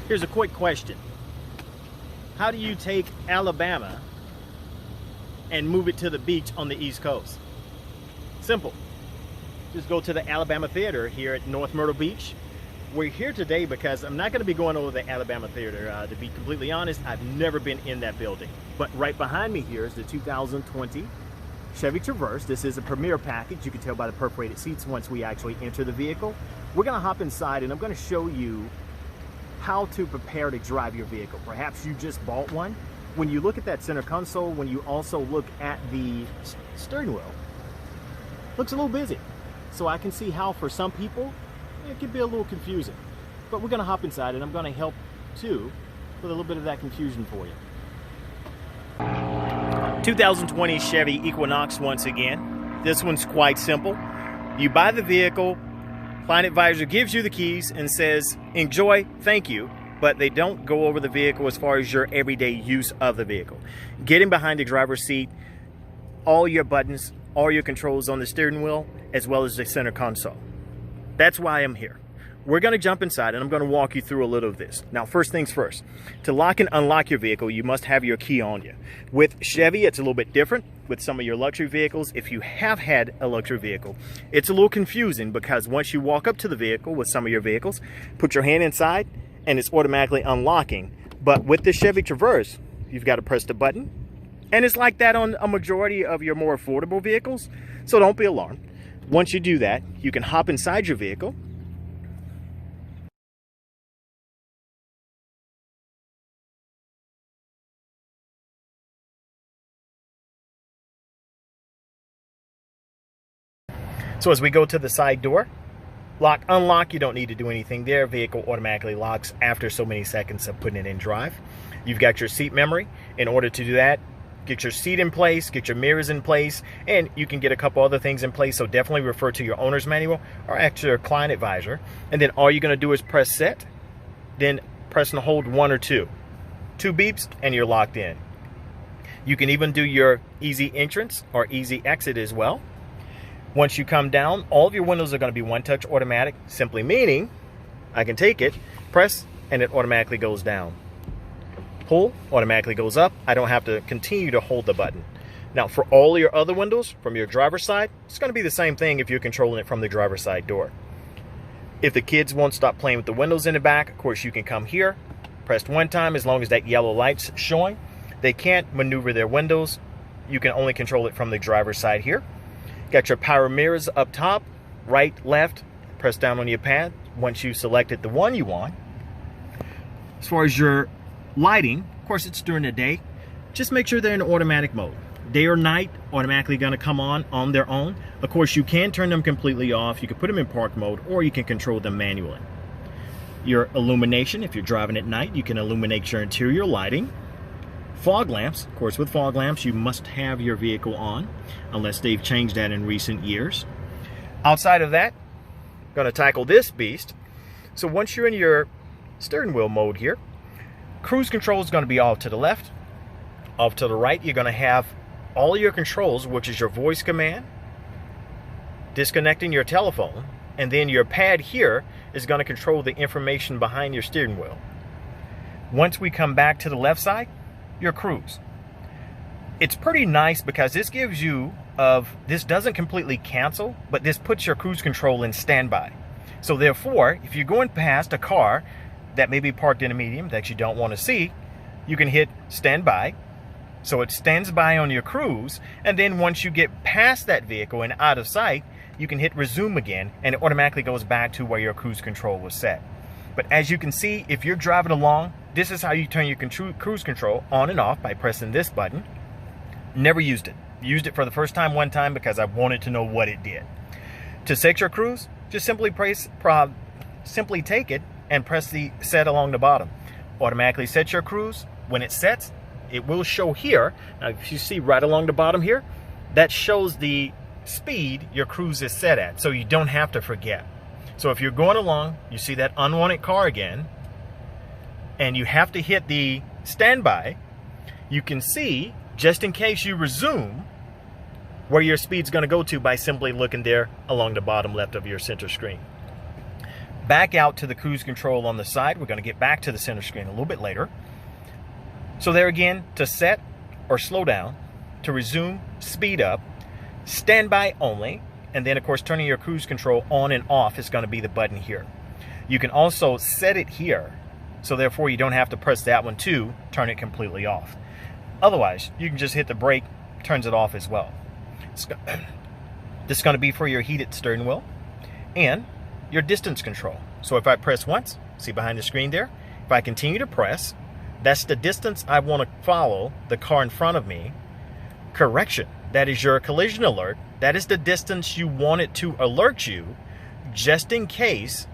Here's a quick question. How do you take Alabama and move it to the beach on the East Coast? Simple. Just go to the Alabama Theater here at North Myrtle Beach. We're here today because I'm not going to be going over the Alabama Theater. To be completely honest, I've never been in that building. But right behind me here is the 2020 Chevy Traverse. This is a Premier package. You can tell by the perforated seats once we actually enter the vehicle. We're going to hop inside and I'm going to show you how to prepare to drive your vehicle. Perhaps you just bought one. When you look at that center console, when you also look at the steering wheel, looks a little busy. So I can see how for some people it could be a little confusing. But we're going to hop inside and I'm going to help too with a little bit of that confusion for you. 2020 Chevy Equinox once again. This one's quite simple. You buy the vehicle, Client Advisor gives you the keys and says, enjoy, thank you, but they don't go over the vehicle as far as your everyday use of the vehicle. Getting behind the driver's seat, all your buttons, all your controls on the steering wheel, as well as the center console. That's why I'm here. We're going to jump inside and I'm going to walk you through a little of this. Now, first things first, to lock and unlock your vehicle, you must have your key on you. With Chevy, it's a little bit different. With some of your luxury vehicles, if you have had a luxury vehicle, it's a little confusing because once you walk up to the vehicle with some of your vehicles, put your hand inside and it's automatically unlocking. But with the Chevy Traverse, you've got to press the button. And it's like that on a majority of your more affordable vehicles. So don't be alarmed. Once you do that, you can hop inside your vehicle. So as we go to the side door, lock, unlock, you don't need to do anything there. Vehicle automatically locks after so many seconds of putting it in drive. You've got your seat memory. In order to do that, get your seat in place, get your mirrors in place, and you can get a couple other things in place. So definitely refer to your owner's manual or actually your Client Advisor. And then all you're going to do is press set, then press and hold 1 or 2. 2 beeps and you're locked in. You can even do your easy entrance or easy exit as well. Once you come down, all of your windows are going to be one-touch automatic, simply meaning I can take it, press, and it automatically goes down. Pull, automatically goes up. I don't have to continue to hold the button. Now, for all your other windows from your driver's side, it's going to be the same thing if you're controlling it from the driver's side door. If the kids won't stop playing with the windows in the back, of course, you can come here, press 1 time as long as that yellow light's showing. They can't maneuver their windows. You can only control it from the driver's side here. Got your power mirrors up top, right, left, press down on your pad once you selected the one you want. As far as your lighting, of course it's during the day, just make sure they're in automatic mode. Day or night, automatically going to come on their own. Of course you can turn them completely off, you can put them in park mode, or you can control them manually. Your illumination, if you're driving at night, you can illuminate your interior lighting. Fog lamps, of course with fog lamps you must have your vehicle on unless they've changed that in recent years. Outside of that, I'm going to tackle this beast. So once you're in your steering wheel mode here, cruise control is going to be off to the left. Off to the right, you're going to have all your controls, which is your voice command, disconnecting your telephone, and then your pad here is going to control the information behind your steering wheel. Once we come back to the left side, your cruise. It's pretty nice because this gives you this doesn't completely cancel, but this puts your cruise control in standby. So therefore, if you're going past a car that may be parked in a medium that you don't want to see, you can hit standby. So it stands by on your cruise, and then once you get past that vehicle and out of sight, you can hit resume again, and it automatically goes back to where your cruise control was set. But as you can see, if you're driving along, this is how you turn your cruise control on and off by pressing this button. Never used it. Used it for the first time one time because I wanted to know what it did. To set your cruise, just simply take it and press the set along the bottom. Automatically set your cruise. When it sets, it will show here. Now, if you see right along the bottom here, that shows the speed your cruise is set at, so you don't have to forget. So if you're going along, you see that unwanted car again, and you have to hit the standby, you can see, just in case you resume, where your speed's going to go to by simply looking there along the bottom left of your center screen. Back out to the cruise control on the side. We're going to get back to the center screen a little bit later. So there again, to set or slow down, to resume, speed up, standby only, and then of course turning your cruise control on and off is going to be the button here. You can also set it here, so therefore you don't have to press that one to turn it completely off. Otherwise, you can just hit the brake, turns it off as well. This is going to be for your heated steering wheel and your distance control. So if I press once, see behind the screen there, if I continue to press, that's the distance I want to follow the car in front of me. Correction, that is your collision alert. That is the distance you want it to alert you, just in case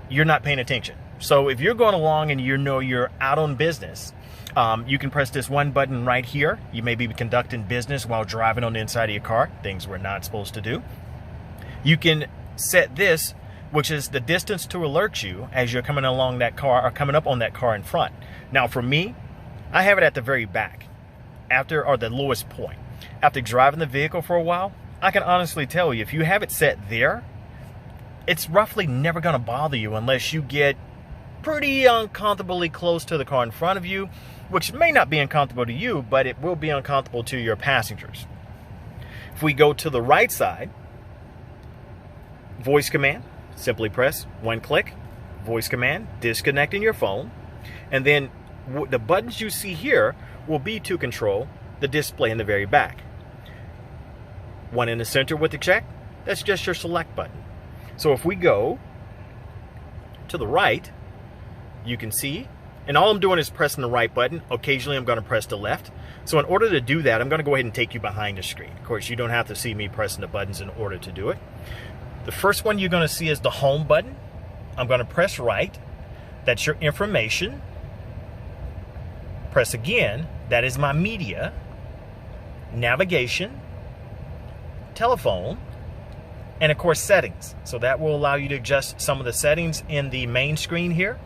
you're not paying attention. So if you're going along and you know you're out on business, you can press this one button right here. You may be conducting business while driving on the inside of your car, things we're not supposed to do. You can set this, which is the distance to alert you as you're coming along that car or coming up on that car in front. Now for me, I have it at the very back, or the lowest point. After driving the vehicle for a while, I can honestly tell you, if you have it set there, it's roughly never going to bother you unless you get pretty uncomfortably close to the car in front of you, which may not be uncomfortable to you, but it will be uncomfortable to your passengers. If we go to the right side, voice command, simply press one click, voice command, disconnecting your phone, and then the buttons you see here will be to control the display in the very back. One in the center with the check, that's just your select button. So if we go to the right, you can see, and all I'm doing is pressing the right button. Occasionally I'm going to press the left. So in order to do that, I'm going to go ahead and take you behind the screen. Of course, you don't have to see me pressing the buttons in order to do it. The first one you're going to see is the home button. I'm going to press right. That's your information. Press again. That is my media, navigation, telephone, and of course settings. So that will allow you to adjust some of the settings in the main screen here.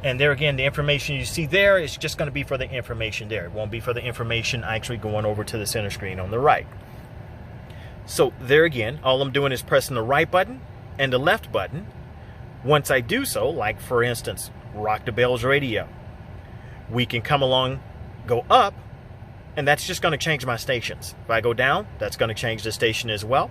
And there again, the information you see there is just going to be for the information there. It won't be for the information actually going over to the center screen on the right. So there again, all I'm doing is pressing the right button and the left button. Once I do so, like for instance, Rock the Bells radio, we can come along, go up, and that's just going to change my stations. If I go down, that's going to change the station as well.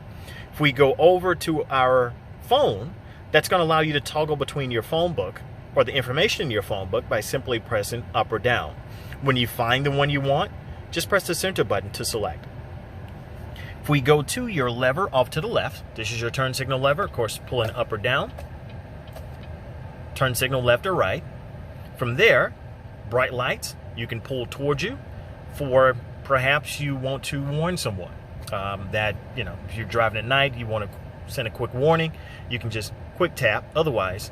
If we go over to our phone, that's going to allow you to toggle between your phone book or the information in your phone book by simply pressing up or down. When you find the one you want, just press the center button to select. If we go to your lever off to the left, this is your turn signal lever, of course, pulling up or down. Turn signal left or right. From there, bright lights, you can pull towards you for perhaps you want to warn someone that, if you're driving at night, you want to send a quick warning, you can just quick tap. Otherwise,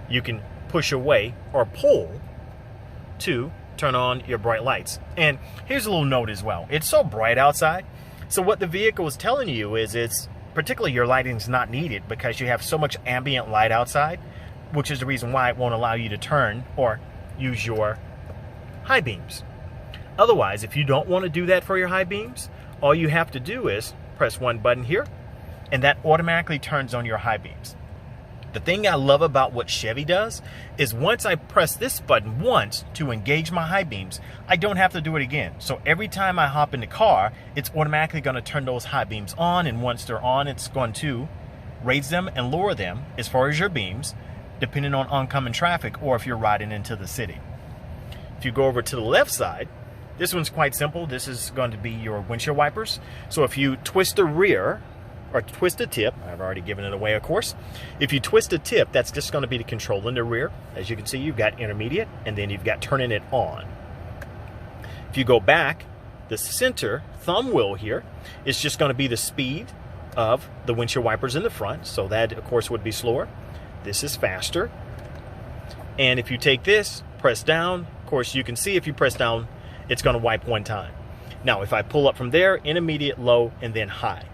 you can push away or pull to turn on your bright lights. And here's a little note as well. It's so bright outside. So what the vehicle is telling you is it's particularly your lighting is not needed because you have so much ambient light outside, which is the reason why it won't allow you to turn or use your high beams. Otherwise, if you don't want to do that for your high beams, all you have to do is press one button here and that automatically turns on your high beams. The thing I love about what Chevy does is once I press this button once to engage my high beams, I don't have to do it again. So every time I hop in the car, it's automatically going to turn those high beams on, and once they're on, it's going to raise them and lower them as far as your beams, depending on oncoming traffic or if you're riding into the city. If you go over to the left side, this one's quite simple. This is going to be your windshield wipers. So if you twist the rear, or twist the tip, I've already given it away, of course. If you twist the tip, that's just going to be the control in the rear. As you can see, you've got intermediate, and then you've got turning it on. If you go back, the center thumb wheel here is just going to be the speed of the windshield wipers in the front. So that, of course, would be slower. This is faster. And if you take this, press down, of course, you can see if you press down, it's going to wipe one time. Now, if I pull up from there, intermediate, low, and then high.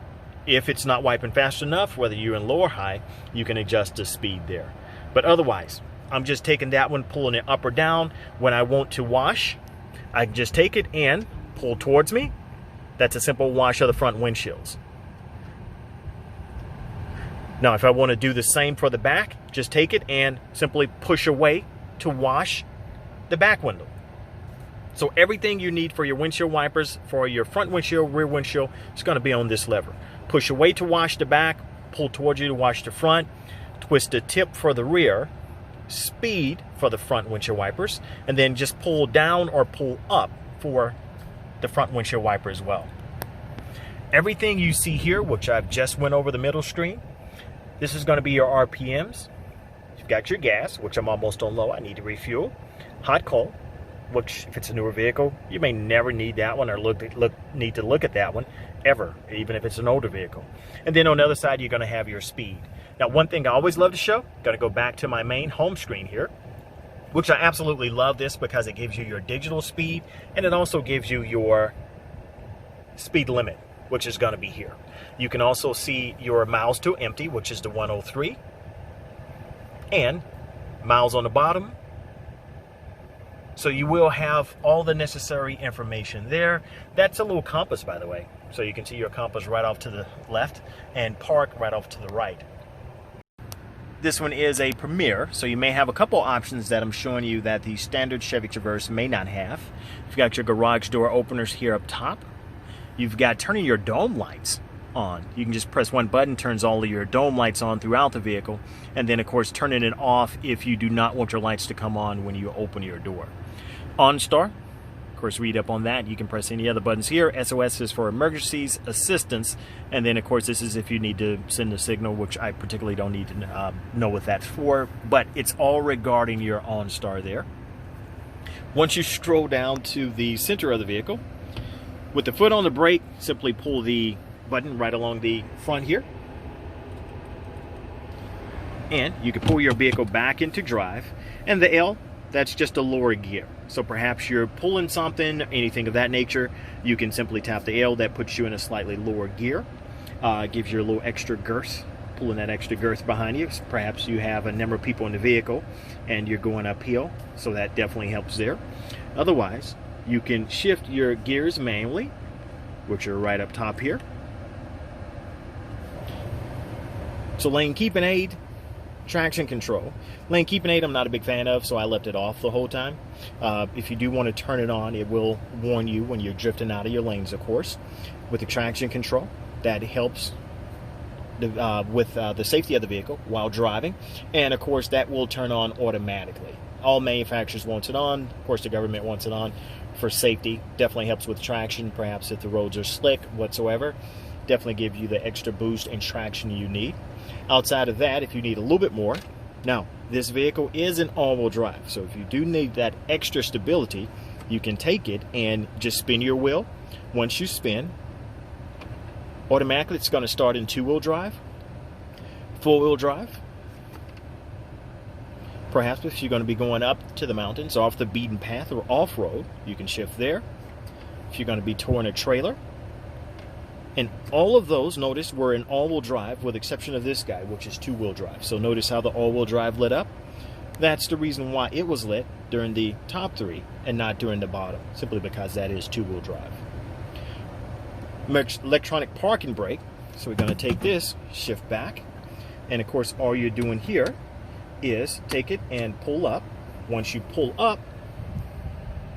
If it's not wiping fast enough, whether you're in low or high, you can adjust the speed there. But otherwise, I'm just taking that one, pulling it up or down. When I want to wash, I can just take it and pull towards me. That's a simple wash of the front windshields. Now, if I want to do the same for the back, just take it and simply push away to wash the back window. So everything you need for your windshield wipers, for your front windshield, rear windshield, is going to be on this lever. Push away to wash the back, pull towards you to wash the front, twist the tip for the rear, speed for the front windshield wipers, and then just pull down or pull up for the front windshield wiper as well. Everything you see here, which I've just went over the middle screen, this is going to be your RPMs. You've got your gas, which I'm almost on low. I need to refuel. Hot cold, which if it's a newer vehicle, you may never need that one or need to look at that one ever, even if it's an older vehicle. And then on the other side, you're going to have your speed. Now, one thing I always love to show, going to go back to my main home screen here, which I absolutely love this because it gives you your digital speed and it also gives you your speed limit, which is going to be here. You can also see your miles to empty, which is the 103, and miles on the bottom. So you will have all the necessary information there. That's a little compass, by the way. So you can see your compass right off to the left and park right off to the right. This one is a Premier, so you may have a couple options that I'm showing you that the standard Chevy Traverse may not have. You've got your garage door openers here up top. You've got turning your dome lights on. You can just press one button, turns all of your dome lights on throughout the vehicle, and then of course turning it off if you do not want your lights to come on when you open your door. OnStar, of course, read up on that. You can press any other buttons here. SOS is for emergencies, assistance, and then of course this is if you need to send a signal, which I particularly don't need to know what that's for, but it's all regarding your OnStar there. Once you stroll down to the center of the vehicle, with the foot on the brake, simply pull the button right along the front here. And you can pull your vehicle back into drive. And the L, that's just a lower gear. So perhaps you're pulling something, anything of that nature, you can simply tap the L. That puts you in a slightly lower gear. Gives you a little extra girth, pulling that extra girth behind you. Perhaps you have a number of people in the vehicle and you're going uphill, so that definitely helps there. Otherwise, you can shift your gears manually, which are right up top here. So lane keeping aid, traction control. Lane keeping aid I'm not a big fan of, so I left it off the whole time. If you do want to turn it on, it will warn you when you're drifting out of your lanes, of course. With the traction control, that helps with the safety of the vehicle while driving. And of course, that will turn on automatically. All manufacturers want it on. Of course, the government wants it on for safety. Definitely helps with traction, perhaps if the roads are slick whatsoever. Definitely give you the extra boost and traction you need. Outside of that, if you need a little bit more, now this vehicle is an all-wheel drive, so if you do need that extra stability, you can take it and just spin your wheel. Once you spin, automatically it's going to start in two-wheel drive, four-wheel drive. Perhaps if you're going to be going up to the mountains, off the beaten path or off-road, you can shift there. If you're going to be towing a trailer. And all of those, notice, were in all-wheel drive with the exception of this guy, which is two-wheel drive. So notice how the all-wheel drive lit up. That's the reason why it was lit during the top three and not during the bottom, simply because that is two-wheel drive. Electronic parking brake. So we're going to take this, shift back, and of course all you're doing here is take it and pull up. Once you pull up,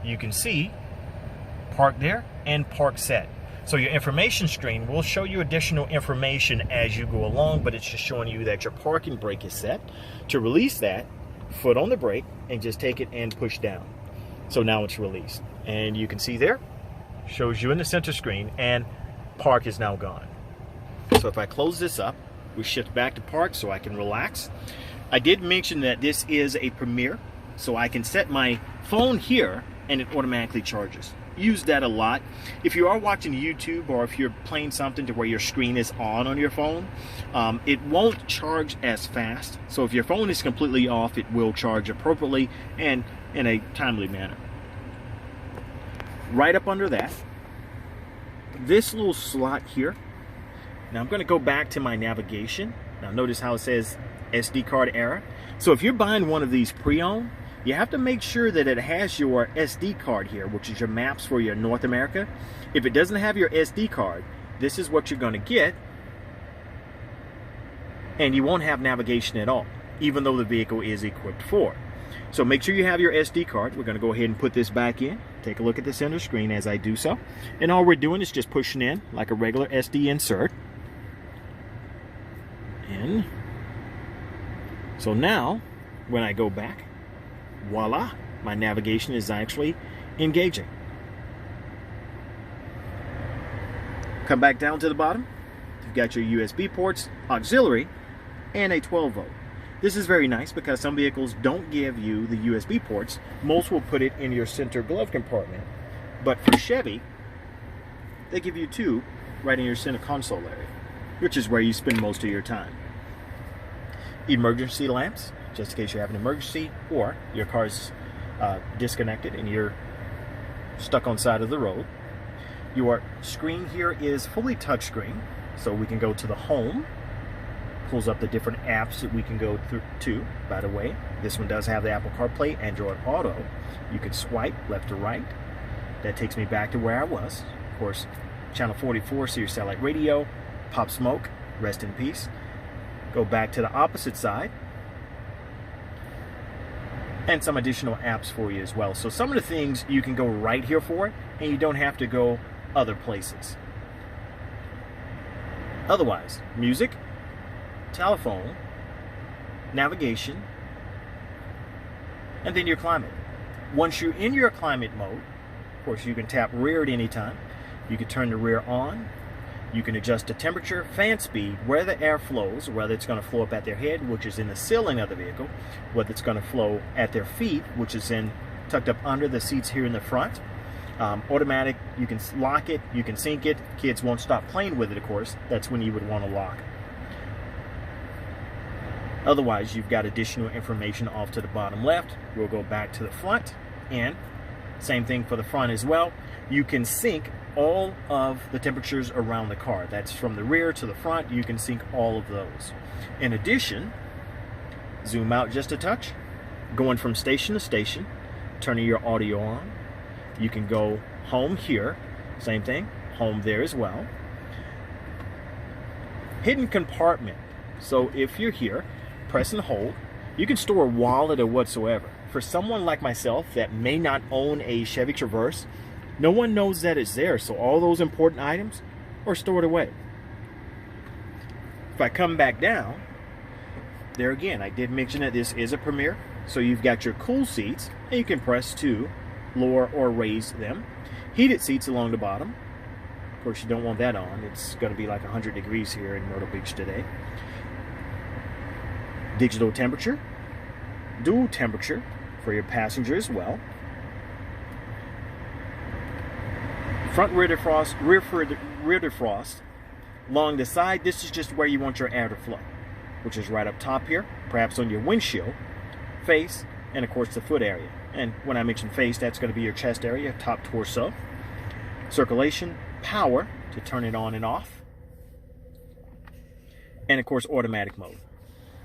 you can see park there and park set. So your information screen will show you additional information as you go along, but it's just showing you that your parking brake is set. To release that, foot on the brake and just take it and push down. So now it's released. And you can see there, shows you in the center screen, and park is now gone. So if I close this up, we shift back to park so I can relax. I did mention that this is a Premier, so I can set my phone here and it automatically charges. Use that a lot. If you are watching YouTube or if you're playing something to where your screen is on your phone, it won't charge as fast. So if your phone is completely off, it will charge appropriately and in a timely manner. Right up under that, this little slot here. Now I'm going to go back to my navigation. Now notice how it says SD card error. So if you're buying one of these pre-owned, you have to make sure that it has your SD card here, which is your maps for your North America. If it doesn't have your SD card, this is what you're going to get. and you won't have navigation at all, even though the vehicle is equipped for. So make sure you have your SD card. We're going to go ahead and put this back in. Take a look at the center screen as I do so. And all we're doing is just pushing in like a regular SD insert. In. So now, when I go back, voila, my navigation is actually engaging. Come back down to the bottom. You've got your USB ports, auxiliary, and a 12 volt. This is very nice because some vehicles don't give you the USB ports. Most will put it in your center glove compartment. But for Chevy, they give you two right in your center console area, which is where you spend most of your time. Emergency lamps, just in case you have an emergency or your car's disconnected and you're stuck on the side of the road. Your screen here is fully touchscreen, so we can go to the home. Pulls up the different apps that we can go through to. By the way, this one does have the Apple CarPlay, Android Auto. You can swipe left to right. That takes me back to where I was. Of course, channel 44, so your satellite radio. Pop Smoke, rest in peace. Go back to the opposite side. And some additional apps for you as well. So some of the things you can go right here for, and you don't have to go other places. Otherwise, music, telephone, navigation, and then your climate. Once you're in your climate mode, of course you can tap rear at any time. You can turn the rear on. You can adjust the temperature, fan speed, where the air flows, whether it's going to flow up at their head, which is in the ceiling of the vehicle, whether it's going to flow at their feet, which is tucked up under the seats here in the front. Automatic, you can lock it, you can sync it. Kids won't stop playing with it, of course. That's when you would want to lock. Otherwise, you've got additional information off to the bottom left. We'll go back to the front, and same thing for the front as well. You can sync all of the temperatures around the car. That's from the rear to the front. You can sync all of those. In addition, zoom out just a touch, going from station to station, turning your audio on. You can go home here, same thing, home there as well. Hidden compartment. So if you're here, press and hold. You can store a wallet or whatsoever. For someone like myself that may not own a Chevy Traverse, no one knows that it's there, so all those important items are stored away. If I come back down, there again, I did mention that this is a Premier, so you've got your cool seats, and you can press to lower or raise them. Heated seats along the bottom. Of course, you don't want that on. It's going to be like 100 degrees here in Myrtle Beach today. Digital temperature, dual temperature for your passenger as well. Front rear defrost, rear defrost. Along the side, this is just where you want your air to flow, which is right up top here, perhaps on your windshield, face, and of course the foot area. And when I mention face, that's going to be your chest area, top torso. Circulation, power to turn it on and off. And of course, automatic mode.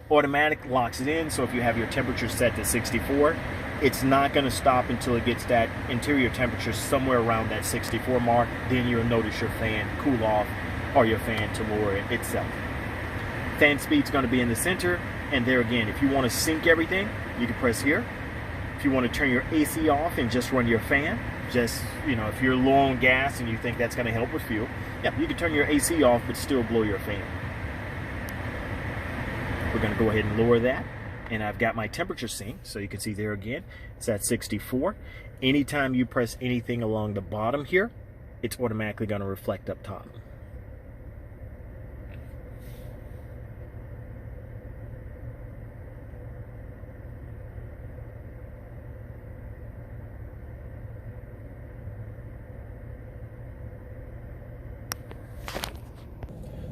Automatic locks it in, so if you have your temperature set to 64, it's not going to stop until it gets that interior temperature somewhere around that 64 mark. Then you'll notice your fan cool off or your fan to lower it itself. Fan speed's going to be in the center, and there again, if you want to sync everything, you can press here. If you want to turn your AC off and just run your fan, just, if you're low on gas and you think that's going to help with fuel, yeah, you can turn your AC off but still blow your fan. We're going to go ahead and lower that, and I've got my temperature sync, so you can see there again, it's at 64. Anytime you press anything along the bottom here, it's automatically going to reflect up top.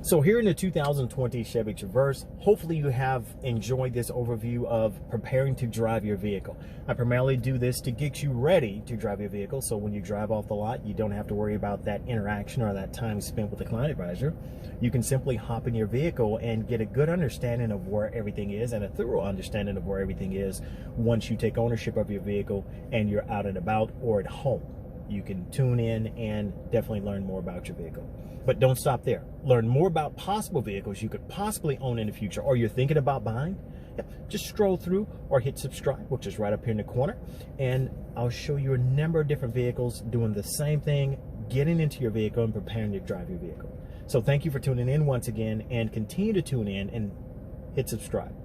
So here in the 2020 Chevy Traverse, hopefully you have enjoyed this overview of preparing to drive your vehicle. I primarily do this to get you ready to drive your vehicle, so when you drive off the lot, you don't have to worry about that interaction or that time spent with the client advisor. You can simply hop in your vehicle and get a good understanding of where everything is and a thorough understanding of where everything is once you take ownership of your vehicle and you're out and about or at home. you can tune in and definitely learn more about your vehicle. But don't stop there. Learn more about possible vehicles you could possibly own in the future, or you're thinking about buying. Yep, just scroll through or hit subscribe, which is right up here in the corner, and I'll show you a number of different vehicles doing the same thing, getting into your vehicle and preparing to drive your vehicle. So thank you for tuning in once again, and continue to tune in and hit subscribe.